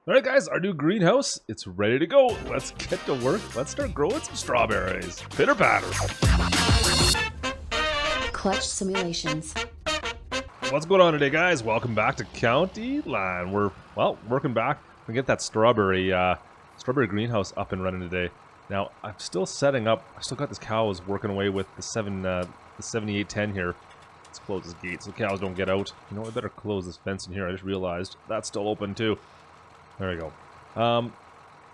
Alright guys, our new greenhouse, it's ready to go. Let's get to work. Let's start growing some strawberries. Pitter patter. Klutch simulations. What's going on today guys? Welcome back to County Line. We're, well, working back to get that strawberry greenhouse up and running today. Now, I'm still setting up, I still got this cows working away with the 7810 here. Let's close this gate so cows don't get out. You know, I better close this fence in here. I just realized that's still open too. There we go.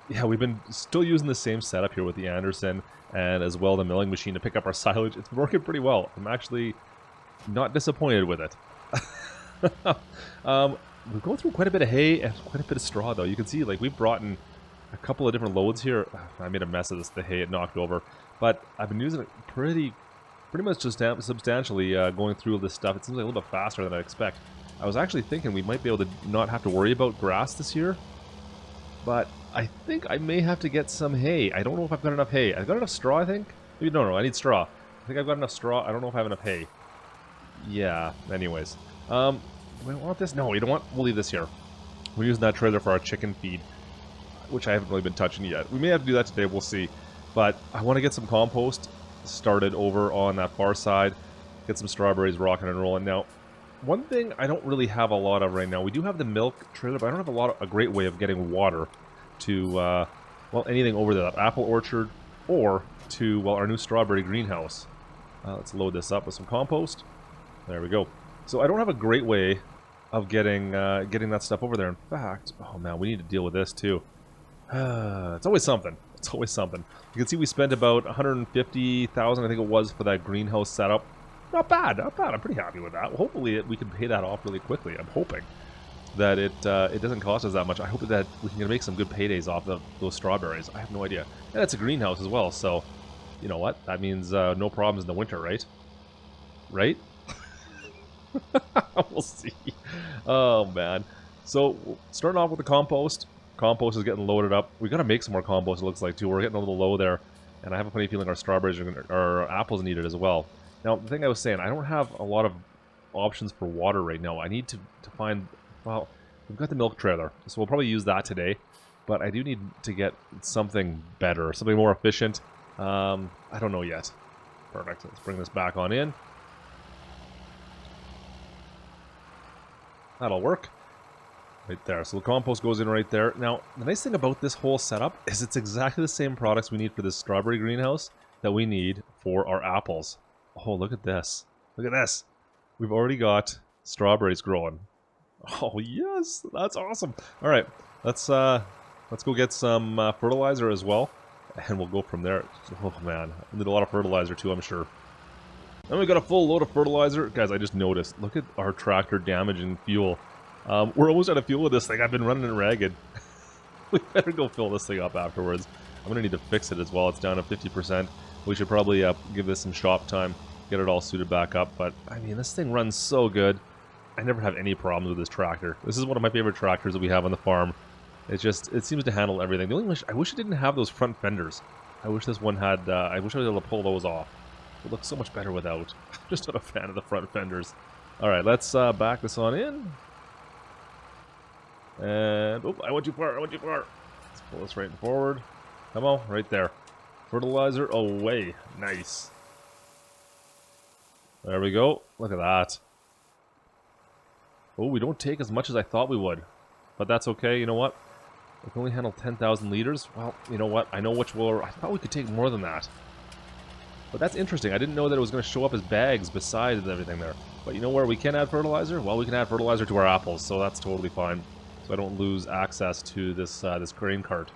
Yeah, we've been still using the same setup here with the Anderson and as well the milling machine to pick up our silage. It's working pretty well. I'm actually not disappointed with it. We're going through quite a bit of hay and quite a bit of straw though. You can see like we've brought in a couple of different loads here. I made a mess of this, the hay it knocked over. But I've been using it pretty much just substantially going through this stuff. It seems like a little bit faster than I expect. I was actually thinking we might be able to not have to worry about grass this year. But I think I may have to get some hay. I don't know if I've got enough hay. I've got enough straw, I think. Maybe, no, I need straw. I think I've got enough straw. I don't know if I have enough hay. Yeah, anyways. Do we want this? No, we don't want... We'll leave this here. We're using that trailer for our chicken feed, which I haven't really been touching yet. We may have to do that today, we'll see. But I want to get some compost started over on that far side. Get some strawberries rocking and rolling. Now, one thing I don't really have a lot of right now, we do have the milk trailer, but I don't have a great way of getting water to, well, anything over the apple orchard or to, well, our new strawberry greenhouse. Let's load this up with some compost. There we go. So I don't have a great way of getting that stuff over there. In fact, oh man, we need to deal with this too. It's always something. It's always something. You can see we spent about 150,000, I think it was, for that greenhouse setup. Not bad, not bad. I'm pretty happy with that. Hopefully we can pay that off really quickly. I'm hoping that it doesn't cost us that much. I hope that we can make some good paydays off of those strawberries. I have no idea. And it's a greenhouse as well, so you know what? That means no problems in the winter, right? Right? We'll see. Oh man. So starting off with the compost. Compost is getting loaded up. We gotta make some more compost. It looks like too. We're getting a little low there, and I have a funny feeling our strawberries our apples need it as well. Now the thing I was saying, I don't have a lot of options for water right now. I need to find. Well, we've got the milk trailer, so we'll probably use that today. But I do need to get something better, something more efficient. I don't know yet. Perfect. Let's bring this back on in. That'll work. Right there. So the compost goes in right there. Now, the nice thing about this whole setup is it's exactly the same products we need for this strawberry greenhouse that we need for our apples. Oh, look at this. Look at this. We've already got strawberries growing. Oh, yes. That's awesome. All right. Let's go get some fertilizer as well, and we'll go from there. Oh, man. We need a lot of fertilizer, too, I'm sure. And we got a full load of fertilizer. Guys, I just noticed. Look at our tractor damaging fuel. We're almost out of fuel with this thing. I've been running it ragged. We better go fill this thing up afterwards. I'm going to need to fix it as well. It's down to 50%. We should probably give this some shop time, get it all suited back up. But, I mean, this thing runs so good. I never have any problems with this tractor. This is one of my favorite tractors that we have on the farm. It seems to handle everything. The only I wish it didn't have those front fenders. I wish this one had, I wish I was able to pull those off. It looks so much better without. I'm just not a fan of the front fenders. Alright, let's back this on in. And, oh, I went too far, Let's pull this right forward. Come on, right there. Fertilizer away. Nice. There we go. Look at that. Oh, we don't take as much as I thought we would. But that's okay, you know what? We can only handle 10,000 liters. Well, you know what? I know which will... I thought we could take more than that. But that's interesting. I didn't know that it was going to show up as bags besides everything there. But you know where we can add fertilizer? Well, we can add fertilizer to our apples, so that's totally fine. So I don't lose access to this this grain cart.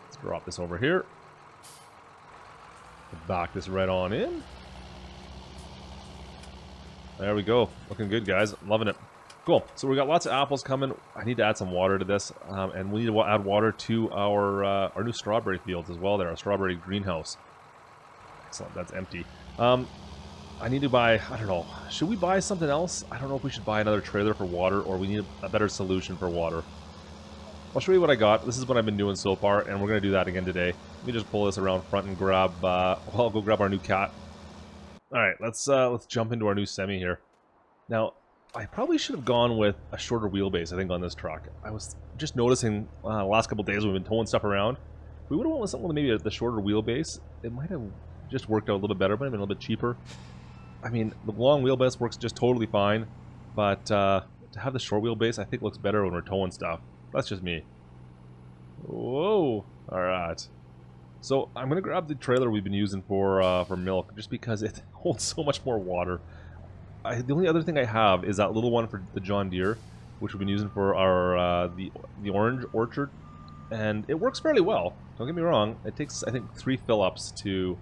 Let's drop this over here. Back this right on in. There we go. Looking good, guys. Loving it. Cool. So we got lots of apples coming. I need to add some water to this, and we need to add water to our new strawberry fields as well there, our strawberry greenhouse. Excellent. That's empty. I need to buy, I don't know, should we buy something else? I don't know if we should buy another trailer for water, or we need a better solution for water. I'll show you what I got. This is what I've been doing so far, and we're going to do that again today. Let me just pull this around front and grab, well, I'll go grab our new cat. Alright, let's jump into our new semi here. Now, I probably should have gone with a shorter wheelbase, I think, on this truck. I was just noticing the last couple days we've been towing stuff around. If we would have went with something with maybe the shorter wheelbase, it might have just worked out a little bit better, might have been a little bit cheaper. I mean, the long wheelbase works just totally fine, but to have the short wheelbase, I think looks better when we're towing stuff. That's just me. Whoa! Alright. So, I'm going to grab the trailer we've been using for milk, just because it holds so much more water. The only other thing I have is that little one for the John Deere, which we've been using for our the orange orchard, and it works fairly well. Don't get me wrong. It takes, I think, 3 fill-ups to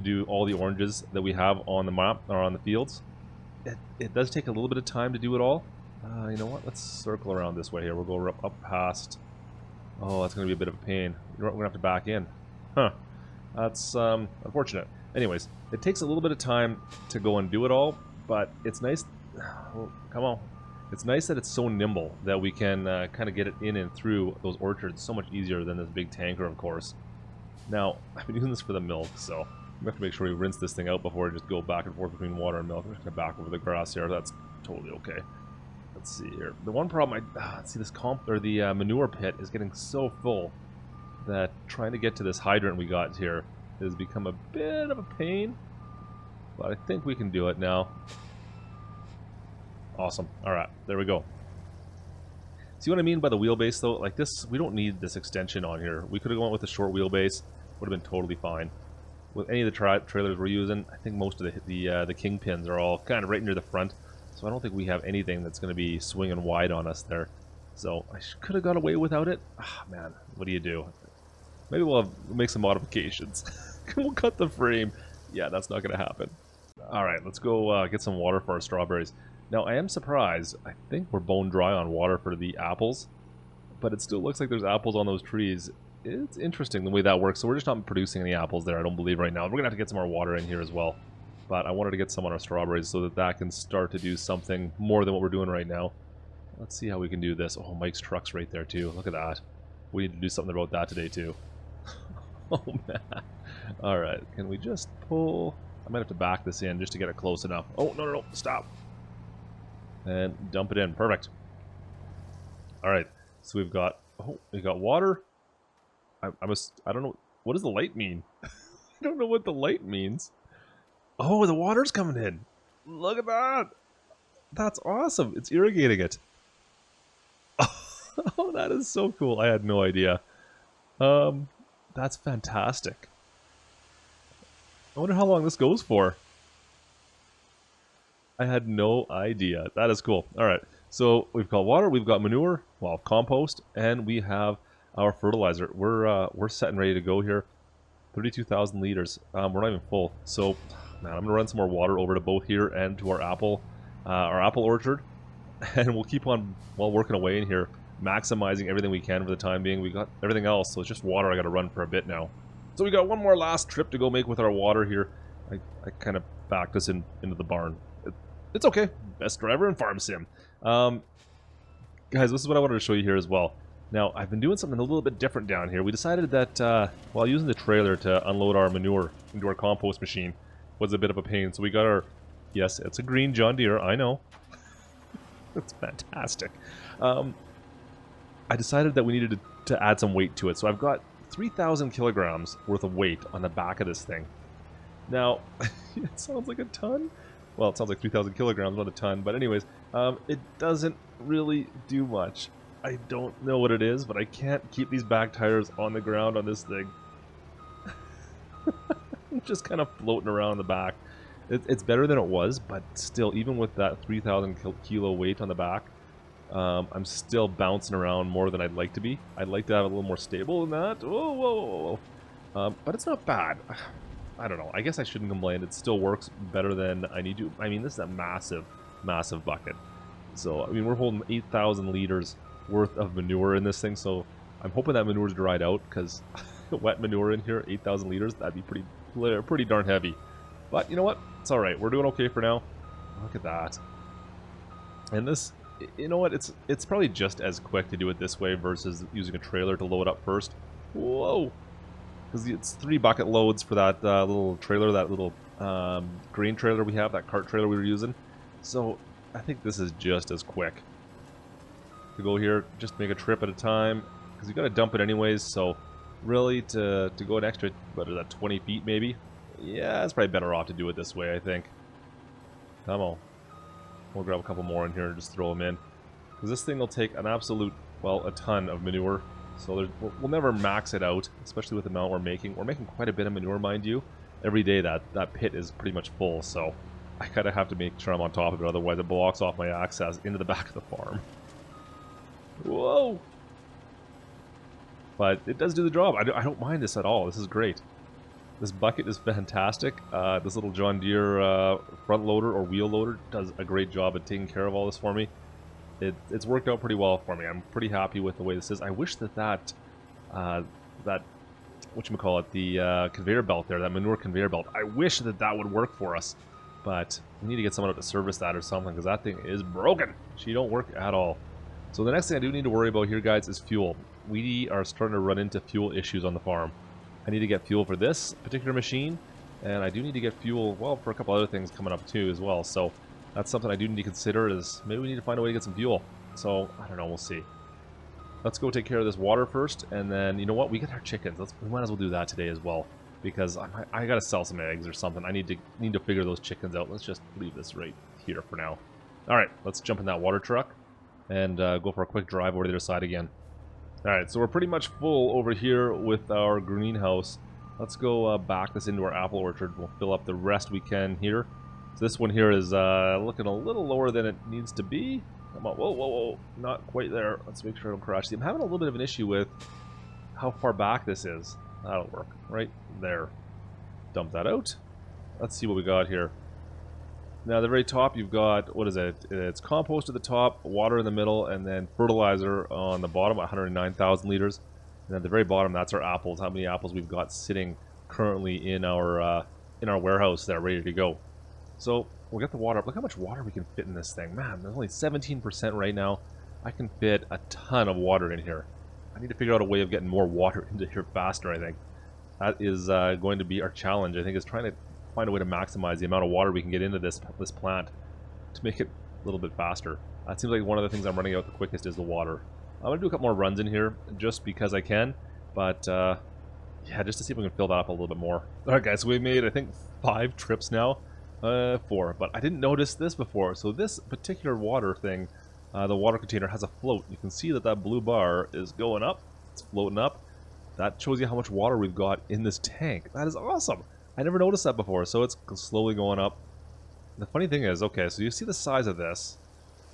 do all the oranges that we have on the map or on the fields. It does take a little bit of time to do it all. You know what? Let's circle around this way here. We'll go up past. Oh, that's going to be a bit of a pain. We're going to have to back in. Huh. That's unfortunate. Anyways, it takes a little bit of time to go and do it all, but it's nice. Oh, come on. It's nice that it's so nimble that we can kind of get it in and through those orchards so much easier than this big tanker, of course. Now, I've been using this for the milk, so we have to make sure we rinse this thing out before we just go back and forth between water and milk. I'm just going to back over the grass here. That's totally okay. Let's see here. The one problem see this the manure pit is getting so full that trying to get to this hydrant we got here has become a bit of a pain. But I think we can do it now. Awesome. Alright, there we go. See what I mean by the wheelbase though? Like this, we don't need this extension on here. We could have gone with a short wheelbase. Would have been totally fine. With any of the trailers we're using, I think most of the kingpins are all kind of right near the front. So I don't think we have anything that's going to be swinging wide on us there. So I could have got away without it. Ah, man, what do you do? Maybe we'll make some modifications. We'll cut the frame. Yeah, that's not going to happen. Alright, let's go get some water for our strawberries. Now, I am surprised. I think we're bone dry on water for the apples. But it still looks like there's apples on those trees. It's interesting the way that works. So we're just not producing any apples there, I don't believe, right now. We're going to have to get some more water in here as well. But I wanted to get some on our strawberries so that that can start to do something more than what we're doing right now. Let's see how we can do this. Oh, Mike's truck's right there too. Look at that. We need to do something about that today too. Oh, man. Alright, can we just pull... I might have to back this in just to get it close enough. Oh, no, stop. And dump it in. Perfect. Alright, so we've got... Oh, we got water. I don't know... What does the light mean? I don't know what the light means. Oh, the water's coming in. Look at that. That's awesome. It's irrigating it. Oh, that is so cool. I had no idea. That's fantastic. I wonder how long this goes for. I had no idea. That is cool. Alright, so we've got water, we've got manure, well, compost, and we have our fertilizer. We're set and ready to go here. 32,000 liters. We're not even full. So, man, I'm going to run some more water over to both here and to our apple orchard. And we'll keep on, while working away in here, maximizing everything we can for the time being. We got everything else, so it's just water I got to run for a bit now. So we got one more last trip to go make with our water here. I kind of backed us into the barn. It's okay. Best driver in Farm Sim. Guys, this is what I wanted to show you here as well. Now, I've been doing something a little bit different down here. We decided that while using the trailer to unload our manure into our compost machine was a bit of a pain. So we got our... Yes, it's a green John Deere, I know. It's fantastic. I decided that we needed to add some weight to it. So I've got 3,000 kilograms worth of weight on the back of this thing. Now, it sounds like a ton. Well, it sounds like 3,000 kilograms, not a ton. But anyways, it doesn't really do much. I don't know what it is, but I can't keep these back tires on the ground on this thing. I'm just kind of floating around the back. It's better than it was, but still, even with that 3,000 kilo weight on the back, I'm still bouncing around more than I'd like to be. I'd like to have a little more stable than that. Whoa, whoa, whoa. But it's not bad. I don't know. I guess I shouldn't complain. It still works better than I need to. I mean, this is a massive, massive bucket. So, I mean, we're holding 8,000 liters worth of manure in this thing, so I'm hoping that manure's dried out, because wet manure in here, 8,000 liters, that'd be pretty darn heavy. But you know what? It's alright. We're doing okay for now. Look at that. And this, you know what? It's probably just as quick to do it this way versus using a trailer to load up first. Whoa! Because it's 3 bucket loads for that little trailer, that little grain trailer we have, that cart trailer we were using. So I think this is just as quick to go here, just make a trip at a time, because you got to dump it anyways. So really, to go an extra, what is that, 20 feet maybe? Yeah, it's probably better off to do it this way, I think. Come on, we'll grab a couple more in here and just throw them in, because this thing will take an absolute, well, a ton of manure. So we'll never max it out, especially with the amount we're making. We're making quite a bit of manure, mind you. Every day that pit is pretty much full, so I kind of have to make sure I'm on top of it, otherwise it blocks off my access into the back of the farm. Whoa! But it does do the job. I don't mind this at all. This is great. This bucket is fantastic. This little John Deere front loader or wheel loader does a great job at taking care of all this for me. It's worked out pretty well for me. I'm pretty happy with the way this is. I wish that whatchamacallit, the conveyor belt there, that manure conveyor belt, I wish that would work for us. But we need to get someone up to service that or something, because that thing is broken. She don't work at all. So the next thing I do need to worry about here, guys, is fuel. We are starting to run into fuel issues on the farm. I need to get fuel for this particular machine, and I do need to get fuel, well, for a couple other things coming up too as well. So that's something I do need to consider, is maybe we need to find a way to get some fuel. So, I don't know, we'll see. Let's go take care of this water first, and then, you know what, we got our chickens. We might as well do that today as well, because I gotta sell some eggs or something. I need to figure those chickens out. Let's just leave this right here for now. Alright, let's jump in that water truck and go for a quick drive over to the other side again. Alright, so we're pretty much full over here with our greenhouse. Let's go back this into our apple orchard. We'll fill up the rest we can here. So this one here is looking a little lower than it needs to be. Come on, whoa, whoa, whoa, not quite there. Let's make sure I don't crash. See, I'm having a little bit of an issue with how far back this is. That'll work, right there. Dump that out. Let's see what we got here. Now, at the very top, you've got, what is it? It's compost at the top, water in the middle, and then fertilizer on the bottom, 109,000 liters. And at the very bottom, that's our apples. How many apples we've got sitting currently in our warehouse that are ready to go. So we'll get the water up. Look how much water we can fit in this thing. Man, there's only 17% right now. I can fit a ton of water in here. I need to figure out a way of getting more water into here faster, I think. That is going to be our challenge, I think, is trying to find a way to maximize the amount of water we can get into this plant to make it a little bit faster. It seems like one of the things I'm running out the quickest is the water. I'm going to do a couple more runs in here just because I can, but yeah, just to see if we can fill that up a little bit more. Alright guys, so we made, I think, 5 trips now. 4, but I didn't notice this before. So this particular water thing, the water container has a float. You can see that blue bar is going up. It's floating up. That shows you how much water we've got in this tank. That is awesome. I never noticed that before, so it's slowly going up. The funny thing is, okay, so you see the size of this.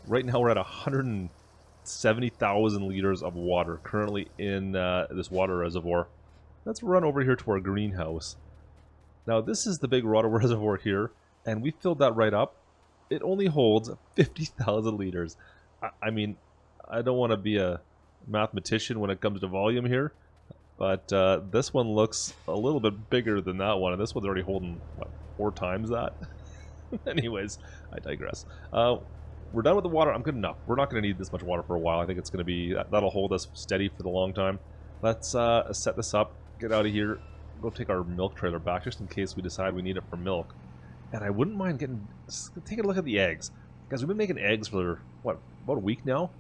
Right now we're at 170,000 liters of water currently in this water reservoir. Let's run over here to our greenhouse. Now this is the big water reservoir here, and we filled that right up. It only holds 50,000 liters. I mean, I don't want to be a mathematician when it comes to volume here, but this one looks a little bit bigger than that one, and this one's already holding, what, 4 times that? Anyways, I digress. We're done with the water. I'm good enough. We're not going to need this much water for a while. I think it's going to be, that'll hold us steady for the long time. Let's set this up, get out of here, go take our milk trailer back, just in case we decide we need it for milk. And I wouldn't mind taking a look at the eggs. Guys, we've been making eggs for, what, about a week now?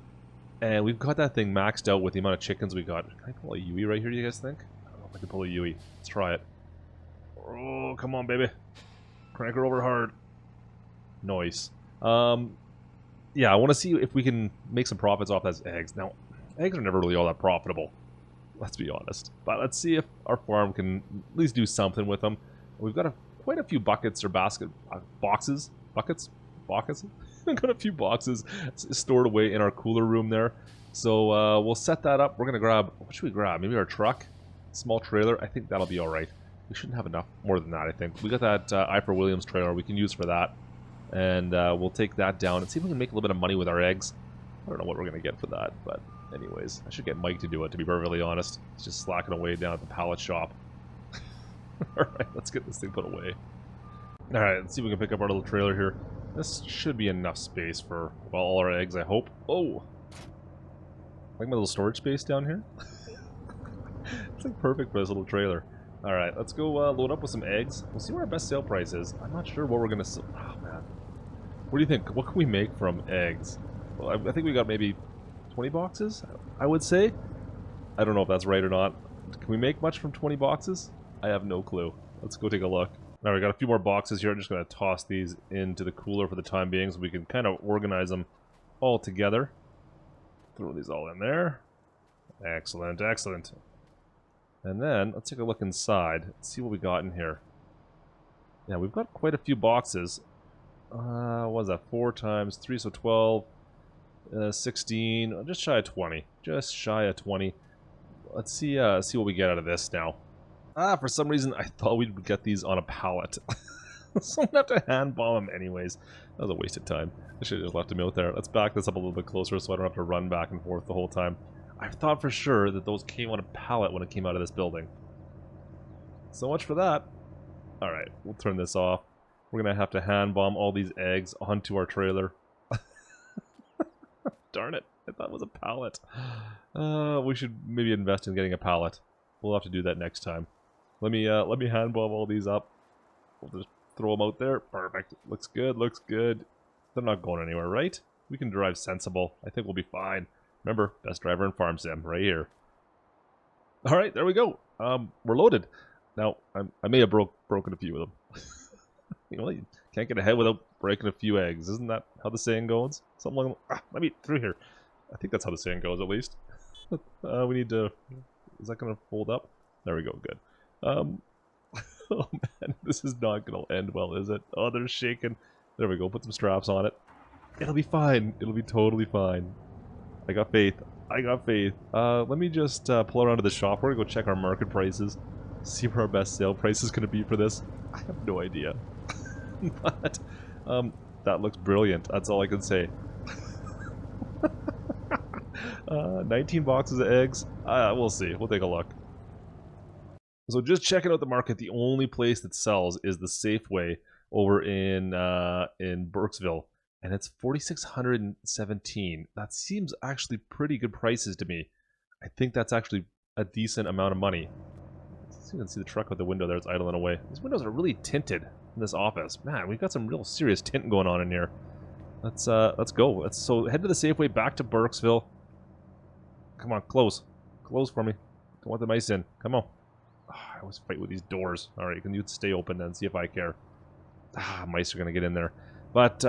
And we've got that thing maxed out with the amount of chickens we got. Can I pull a Yui right here, do you guys think? I don't know if I can pull a Yui. Let's try it. Oh, come on, baby. Crank her over hard. Nice. Yeah, I want to see if we can make some profits off those eggs. Now, eggs are never really all that profitable. Let's be honest. But let's see if our farm can at least do something with them. We've got quite a few buckets or boxes. We've got a few boxes stored away in our cooler room there. So we'll set that up. We're going to grab, what should we grab? Maybe our truck? Small trailer? I think that'll be alright. We shouldn't have enough more than that, I think. We got that Eye for Williams trailer we can use for that. And we'll take that down and see if we can make a little bit of money with our eggs. I don't know what we're going to get for that, but anyways, I should get Mike to do it, to be perfectly honest. He's just slacking away down at the pallet shop. Alright, let's get this thing put away. Alright, let's see if we can pick up our little trailer here. This should be enough space for, well, all our eggs, I hope. Oh! Like my little storage space down here? It's like perfect for this little trailer. Alright, let's go load up with some eggs. We'll see what our best sale price is. I'm not sure what we're going to sell. Oh, man. What do you think? What can we make from eggs? Well, I think we got maybe 20 boxes, I would say. I don't know if that's right or not. Can we make much from 20 boxes? I have no clue. Let's go take a look. Now we got a few more boxes here. I'm just going to toss these into the cooler for the time being so we can kind of organize them all together. Throw these all in there. Excellent, excellent. And then, let's take a look inside. Let's see what we got in here. Yeah, we've got quite a few boxes. What was that? 4 times 3, so 12. 16. Just shy of 20. Just shy of 20. Let's see what we get out of this now. For some reason, I thought we'd get these on a pallet. So I'm going to have to hand bomb them anyways. That was a waste of time. I should have just left them out there. Let's back this up a little bit closer so I don't have to run back and forth the whole time. I thought for sure that those came on a pallet when it came out of this building. So much for that. Alright, we'll turn this off. We're going to have to hand bomb all these eggs onto our trailer. Darn it, I thought it was a pallet. We should maybe invest in getting a pallet. We'll have to do that next time. Let me hand bomb all these up. We'll just throw them out there. Perfect. Looks good, looks good. They're not going anywhere, right? We can drive sensible. I think we'll be fine. Remember, best driver in Farm Sim, right here. Alright, there we go. We're loaded. Now, I may have broken a few of them. You know, you can't get ahead without breaking a few eggs. Isn't that how the saying goes? Something like, let me through here. I think that's how the saying goes, at least. We need to... Is that going to fold up? There we go, good. Oh man, this is not going to end well, is it? Oh, they're shaking. There we go, put some straps on it. It'll be fine. It'll be totally fine. I got faith. I got faith. Let me just pull around to the shop. We're going to go check our market prices. See where our best sale price is going to be for this. I have no idea. But, that looks brilliant. That's all I can say. 19 boxes of eggs. We'll see. We'll take a look. So just checking out the market, the only place that sells is the Safeway over in Burkesville. And it's 4,617. That seems actually pretty good prices to me. I think that's actually a decent amount of money. You can see the truck out the window there. It's idling away. These windows are really tinted in this office. Man, we've got some real serious tint going on in here. Let's go. So head to the Safeway, back to Burkesville. Come on, close. Close for me. Don't want the mice in. Come on. I always fight with these doors. Alright, you can stay open then, see if I care. Mice are going to get in there. But,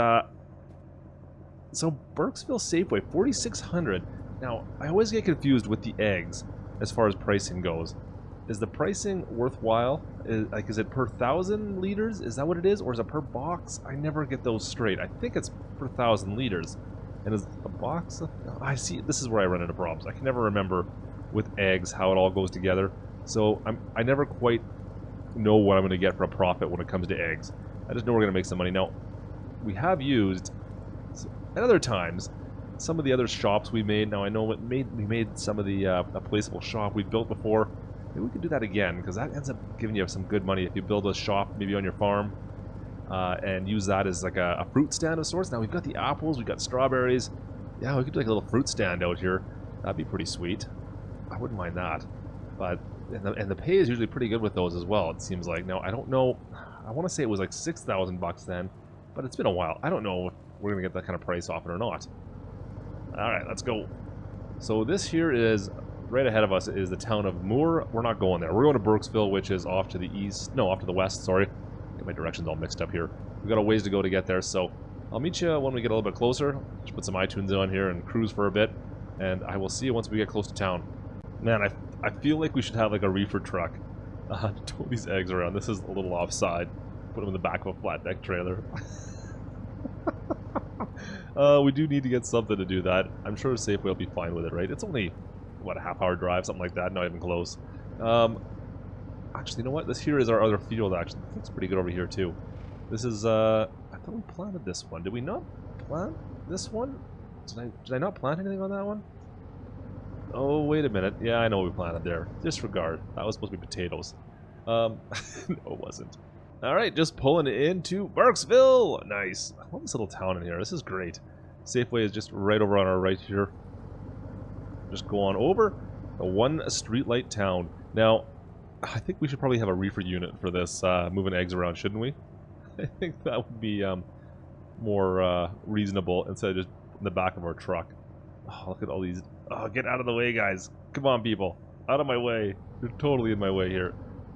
so Burkesville Safeway, 4,600. Now, I always get confused with the eggs as far as pricing goes. Is the pricing worthwhile? Is it per 1,000 liters? Is that what it is? Or is it per box? I never get those straight. I think it's per 1,000 liters. And is a box... I see, this is where I run into problems. I can never remember with eggs how it all goes together. So I never quite know what I'm going to get for a profit when it comes to eggs. I just know we're going to make some money. Now, we have used, at other times, some of the other shops we made. Now, I know we made some of the a placeable shop we built before. Maybe we could do that again, because that ends up giving you some good money if you build a shop maybe on your farm and use that as like a fruit stand of sorts. Now, we've got the apples, we've got strawberries. Yeah, we could do like a little fruit stand out here. That'd be pretty sweet. I wouldn't mind that. But and the pay is usually pretty good with those as well, it seems like. Now, I don't know. I want to say it was like 6,000 bucks then, but it's been a while. I don't know if we're going to get that kind of price off it or not. Alright, let's go. So this here is, right ahead of us is the town of Moore. We're not going there. We're going to Burkesville, which is off to the east. No, off to the west, sorry. Get my directions all mixed up here. We've got a ways to go to get there, so I'll meet you when we get a little bit closer. Just put some iTunes on here and cruise for a bit, and I will see you once we get close to town. Man, I feel like we should have like a reefer truck to tow these eggs around. This is a little offside. Put them in the back of a flat deck trailer. We do need to get something to do that. I'm sure Safeway will be fine with it, right? It's only, what, a half-hour drive, something like that. Not even close. Actually, you know what? This here is our other field, actually. It looks pretty good over here, too. This is, I thought we planted this one. Did we not plant this one? Did I not plant anything on that one? Oh, wait a minute. Yeah, I know we planted there. Disregard. That was supposed to be potatoes. No, it wasn't. Alright, just pulling into Burkesville! Nice. I love this little town in here. This is great. Safeway is just right over on our right here. Just go on over. A one streetlight town. Now, I think we should probably have a reefer unit for this, moving eggs around, shouldn't we? I think that would be more reasonable instead of just in the back of our truck. Oh, look at all these. Oh, get out of the way, guys. Come on, people. Out of my way. You're totally in my way here.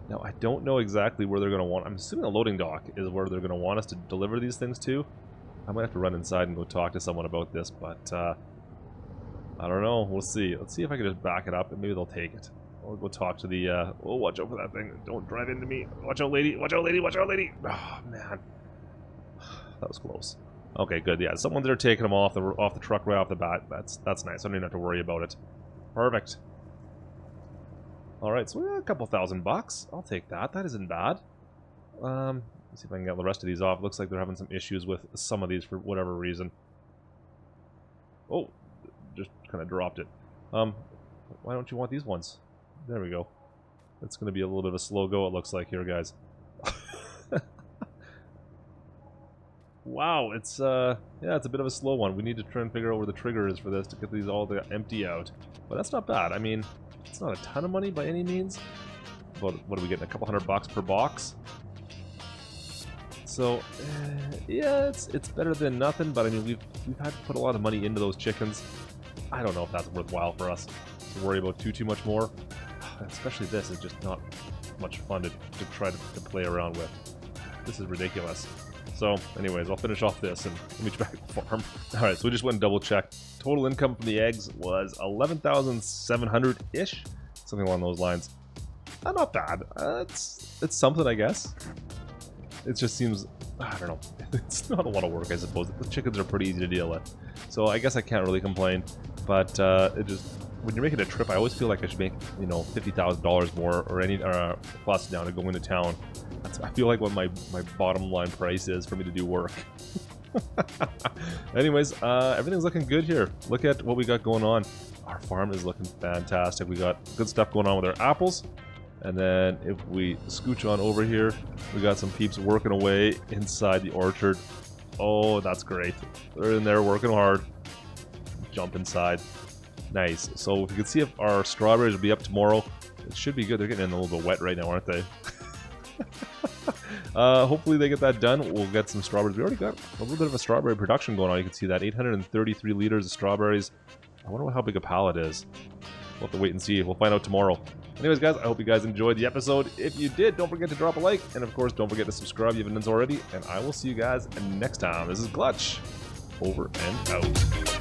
Now, I don't know exactly where they're going to want... I'm assuming a loading dock is where they're going to want us to deliver these things to. I might have to run inside and go talk to someone about this, but I don't know. We'll see. Let's see if I can just back it up and maybe they'll take it. I'll go talk to the... oh, watch out for that thing. Don't drive into me. Watch out, lady. Watch out, lady. Watch out, lady. Oh, man. That was close. Okay, good. Yeah, someone's there taking them off the truck right off the bat. That's nice. I don't even have to worry about it. Perfect. Alright, so we got a couple $1,000. I'll take that. That isn't bad. Let's see if I can get the rest of these off. Looks like they're having some issues with some of these for whatever reason. Oh, just kind of dropped it. Why don't you want these ones? There we go. It's going to be a little bit of a slow go, it looks like here, guys. Wow, it's yeah, it's a bit of a slow one. We need to try and figure out where the trigger is for this to get these all to empty out. But that's not bad. I mean, it's not a ton of money by any means. But what are we getting? A couple $100 per box. So yeah, it's better than nothing. But I mean, we've had to put a lot of money into those chickens. I don't know if that's worthwhile for us to worry about too much more. Especially this is just not much fun to try to play around with. This is ridiculous. So, anyways, I'll finish off this and let me try to farm. Alright, so we just went and double-checked. Total income from the eggs was 11,700-ish. Something along those lines. Not bad. It's something, I guess. It just seems... I don't know. It's not a lot of work, I suppose. The chickens are pretty easy to deal with. So, I guess I can't really complain. But, it just... When you're making a trip, I always feel like I should make, you know, $50,000 more or any plus now to go into town. I feel like what my bottom line price is for me to do work. Anyways, everything's looking good here. Look at what we got going on. Our farm is looking fantastic. We got good stuff going on with our apples. And then if we scooch on over here, we got some peeps working away inside the orchard. Oh, that's great. They're in there working hard. Jump inside. Nice. So if you can see if our strawberries will be up tomorrow, it should be good. They're getting in a little bit wet right now, aren't they? Hopefully they get that done. We'll get some strawberries. We already got a little bit of a strawberry production going on. You can see that 833 liters of strawberries. I wonder how big a pallet is. We'll have to wait and see. We'll find out tomorrow. Anyways, guys, I hope you guys enjoyed the episode. If you did, don't forget to drop a like. And of course, don't forget to subscribe if you haven't done so already. And I will see you guys next time. This is Klutch. Over and out.